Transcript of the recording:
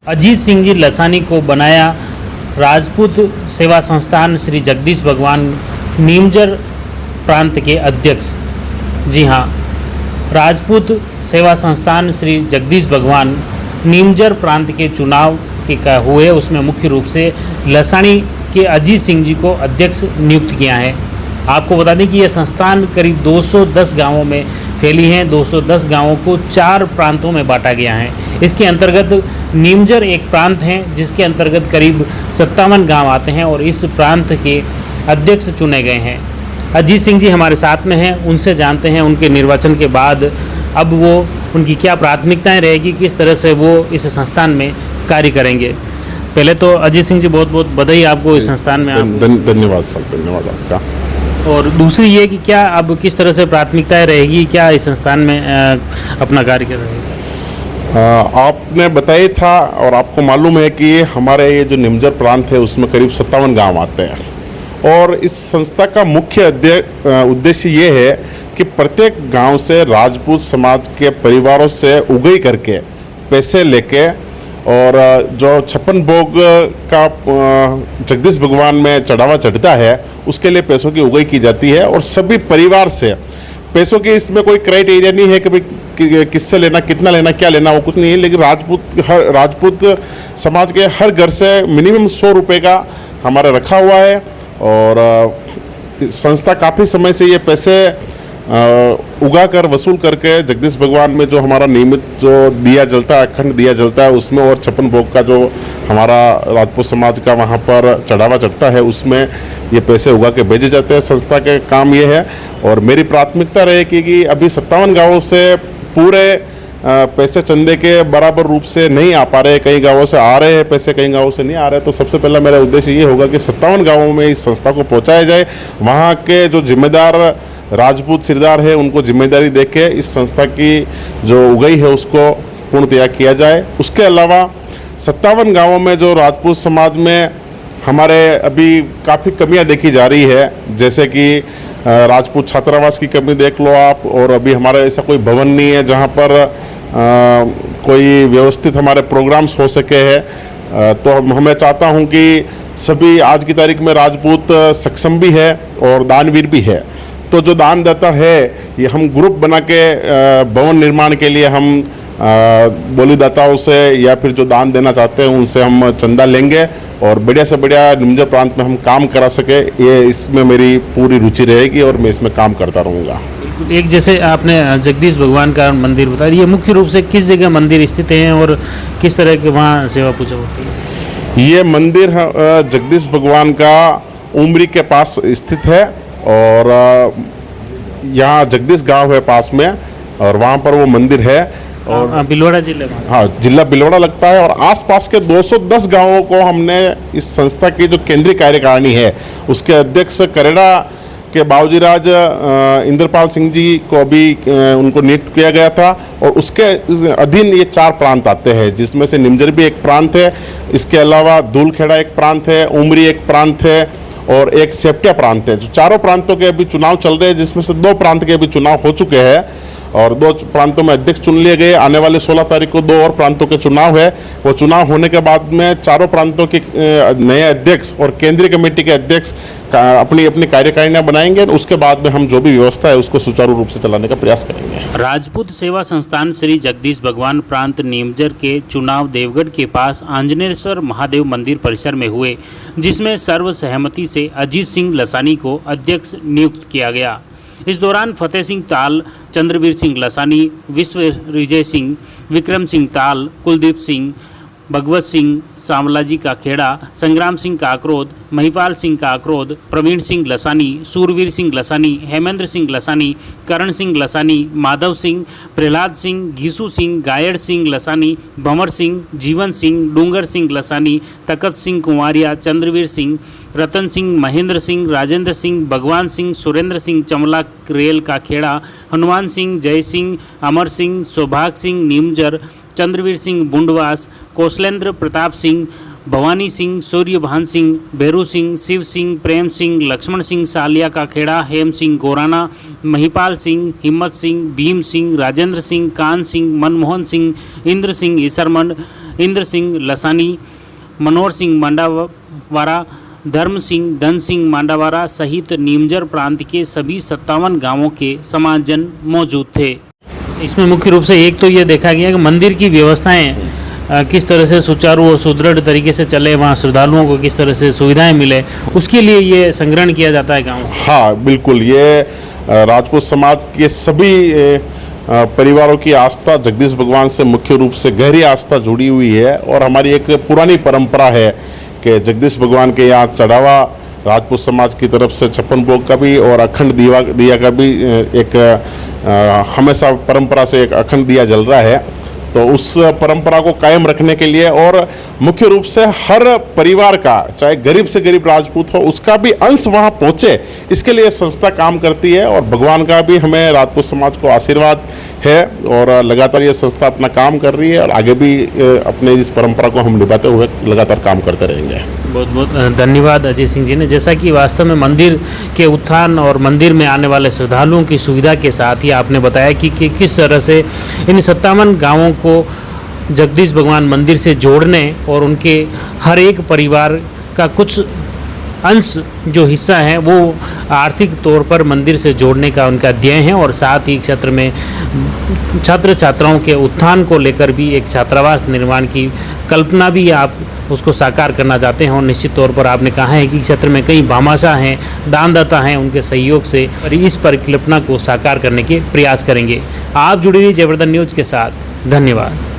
अजीत सिंह जी लसानी को बनाया राजपूत सेवा संस्थान श्री जगदीश भगवान नीमजर प्रांत के अध्यक्ष। जी हाँ, राजपूत सेवा संस्थान श्री जगदीश भगवान नीमजर प्रांत के चुनाव के हुए, उसमें मुख्य रूप से लसानी के अजीत सिंह जी को अध्यक्ष नियुक्त किया है। आपको बता दें कि यह संस्थान करीब 210 गांवों में फैली है। 210 गांवों को 4 प्रांतों में बांटा गया है। इसके अंतर्गत नीमजर एक प्रांत है जिसके अंतर्गत करीब 57 गांव आते हैं और इस प्रांत के अध्यक्ष चुने गए हैं। अजीत सिंह जी हमारे साथ में हैं, उनसे जानते हैं उनके निर्वाचन के बाद अब वो उनकी क्या प्राथमिकताएं रहेगी, किस तरह से वो इस संस्थान में कार्य करेंगे। पहले तो अजीत सिंह जी बहुत बहुत बधाई आपको इस संस्थान में। धन्यवाद सर, धन्यवाद आपका। और दूसरी ये कि क्या अब किस तरह से प्राथमिकताएं रहेगी, क्या इस संस्थान में अपना कार्य कर रहे हैं? आपने बताया था और आपको मालूम है कि हमारे ये जो नीमजर प्रांत है उसमें करीब 57 गांव आते हैं और इस संस्था का मुख्य उद्देश्य ये है कि प्रत्येक गांव से राजपूत समाज के परिवारों से उगाई करके पैसे लेके और जो 56 भोग का जगदीश भगवान में चढ़ावा चढ़ता है उसके लिए पैसों की उगाई की जाती है और सभी परिवार से पैसों की इसमें कोई क्राइटेरिया नहीं है कि भाई किससे लेना, कितना लेना, क्या लेना, वो कुछ नहीं है। लेकिन राजपूत समाज के हर घर से मिनिमम 100 रुपये का हमारा रखा हुआ है और संस्था काफ़ी समय से ये पैसे उगा कर वसूल करके जगदीश भगवान में जो हमारा नियमित जो दिया जलता है, अखंड दिया जलता है उसमें और 56 भोग का जो हमारा राजपूत समाज का वहाँ पर चढ़ावा चढ़ता है उसमें ये पैसे उगा के भेजे जाते हैं। संस्था के काम ये है और मेरी प्राथमिकता रहेगी कि अभी 57 गाँवों से पूरे पैसे चंदे के बराबर रूप से नहीं आ पा रहे, कई गांवों से आ रहे हैं पैसे, कई गांवों से नहीं आ रहे। तो सबसे पहला मेरा उद्देश्य ये होगा कि 57 गांवों में इस संस्था को पहुंचाया जाए। वहां के जो जिम्मेदार राजपूत सिरदार है उनको जिम्मेदारी देके इस संस्था की जो उगाई है उसको पूर्णतया किया जाए। उसके अलावा 57 गाँवों में जो राजपूत समाज में हमारे अभी काफ़ी कमियाँ देखी जा रही है, जैसे कि राजपूत छात्रावास की कमी देख लो आप, और अभी हमारा ऐसा कोई भवन नहीं है जहाँ पर कोई व्यवस्थित हमारे प्रोग्राम्स हो सके हैं। तो मैं चाहता हूँ कि सभी आज की तारीख में राजपूत सक्षम भी है और दानवीर भी है। तो जो दानदाता है ये हम ग्रुप बना के भवन निर्माण के लिए हम बोलीदाताओं से या फिर जो दान देना चाहते हैं उनसे हम चंदा लेंगे और बढ़िया से बढ़िया नीमजर प्रांत में हम काम करा सके, ये इसमें मेरी पूरी रुचि रहेगी और मैं इसमें काम करता रहूँगा। एक जैसे आपने जगदीश भगवान का मंदिर बताया, ये मुख्य रूप से किस जगह मंदिर स्थित है और किस तरह के वहाँ सेवा पूजा होती है? ये मंदिर जगदीश भगवान का उमरी के पास स्थित है और यहाँ जगदीश गांव है पास में और वहाँ पर वो मंदिर है और भिलवाड़ा जिले में। हाँ, जिला भिलवाड़ा लगता है और आसपास के 210 गांवों को हमने इस संस्था की जो केंद्रीय कार्यकारिणी है उसके अध्यक्ष करेड़ा के बाबूजीराज इंद्रपाल सिंह जी को अभी उनको नियुक्त किया गया था और उसके अधीन ये 4 प्रांत आते हैं जिसमें से नीमजर भी एक प्रांत है। इसके अलावा धूलखेड़ा एक प्रांत है, उमरी एक प्रांत है और एक सेप्टिया प्रांत है। जो चारों प्रांतों के अभी चुनाव चल रहे हैं जिसमें से 2 प्रांत के अभी चुनाव हो चुके हैं और 2 प्रांतों में अध्यक्ष चुन लिए गए। आने वाले 16 तारीख को 2 और प्रांतों के चुनाव है। वो चुनाव होने के बाद में चारों प्रांतों के नए अध्यक्ष और केंद्रीय कमेटी के अध्यक्ष अपनी अपनी कार्यकारिणियां बनाएंगे। उसके बाद में हम जो भी व्यवस्था है उसको सुचारू रूप से चलाने का प्रयास करेंगे। राजपूत सेवा संस्थान श्री जगदीश भगवान प्रांत नीमजर के चुनाव देवगढ़ के पास आंजनेश्वर महादेव मंदिर परिसर में हुए, जिसमें सर्वसहमति से अजीत सिंह लसानी को अध्यक्ष नियुक्त किया गया। इस दौरान फतेह सिंह ताल, चंद्रवीर सिंह लसानी, विश्वविजय सिंह, विक्रम सिंह ताल, कुलदीप सिंह, भगवत सिंह सांवलाजी का खेड़ा, संग्राम सिंह काकरोद, महिपाल सिंह काकरोद, प्रवीण सिंह लसानी, सूरवीर सिंह लसानी, हेमेंद्र सिंह लसानी, करण सिंह लसानी, माधव सिंह, प्रहलाद सिंह, घीसू सिंह, गायड़ सिंह लसानी, भंवर सिंह, जीवन सिंह, डूंगर सिंह लसानी, तकत सिंह कुंवारिया, चंद्रवीर सिंह, रतन सिंह, महेंद्र सिंह, राजेंद्र सिंह, भगवान सिंह, सुरेंद्र सिंह चमला रेल का खेड़ा, हनुमान सिंह, जय सिंह, अमर सिंह, सौभाग सिंह नीमजर, चंद्रवीर सिंह बुंडवास, कौशलेंद्र प्रताप सिंह, भवानी सिंह, सूर्यभान सिंह, भैरू सिंह, शिव सिंह, प्रेम सिंह, लक्ष्मण सिंह सालिया का खेड़ा, हेम सिंह गोराना, महिपाल सिंह, हिम्मत सिंह, भीम सिंह, राजेंद्र सिंह, कान सिंह, मनमोहन सिंह, इंद्र सिंह ईसरमंड, इंद्र सिंह लसानी, मनोहर सिंह मांडावारा, धर्म सिंह, धन सिंह मांडावारा सहित नीमजर प्रांत के सभी 57 गांवों के समाजजन मौजूद थे। इसमें मुख्य रूप से एक तो ये देखा गया कि मंदिर की व्यवस्थाएं किस तरह से सुचारू और सुदृढ़ तरीके से चले, वहाँ श्रद्धालुओं को किस तरह से सुविधाएं मिले, उसके लिए ये संग्रहण किया जाता है गाँव। हाँ बिल्कुल, ये राजपूत समाज के सभी परिवारों की आस्था जगदीश भगवान से मुख्य रूप से गहरी आस्था जुड़ी हुई है। और हमारी एक पुरानी परंपरा है कि जगदीश भगवान के यहाँ चढ़ावा राजपूत समाज की तरफ से 56 भोग का भी और अखंड दिया का भी एक हमेशा परंपरा से एक अखंड दिया जल रहा है। तो उस परंपरा को कायम रखने के लिए और मुख्य रूप से हर परिवार का, चाहे गरीब से गरीब राजपूत हो, उसका भी अंश वहाँ पहुँचे, इसके लिए संस्था काम करती है। और भगवान का भी हमें राजपूत समाज को आशीर्वाद है और लगातार ये संस्था अपना काम कर रही है और आगे भी अपने इस परंपरा को हम निभाते हुए लगातार काम करते रहेंगे। बहुत बहुत धन्यवाद अजय सिंह जी ने। जैसा कि वास्तव में मंदिर के उत्थान और मंदिर में आने वाले श्रद्धालुओं की सुविधा के साथ ही आपने बताया कि किस तरह से इन 57 गांवों को जगदीश भगवान मंदिर से जोड़ने और उनके हर एक परिवार का कुछ अंश जो हिस्सा है वो आर्थिक तौर पर मंदिर से जोड़ने का उनका ध्येय है। और साथ ही क्षेत्र में छात्र छात्राओं के उत्थान को लेकर भी एक छात्रावास निर्माण की कल्पना भी आप उसको साकार करना चाहते हैं। और निश्चित तौर पर आपने कहा है कि क्षेत्र में कई भामाशाह हैं, दानदाता हैं, उनके सहयोग से इस परिकल्पना को साकार करने के प्रयास करेंगे। आप जुड़ी हुई जयवर्धन न्यूज़ के साथ, धन्यवाद।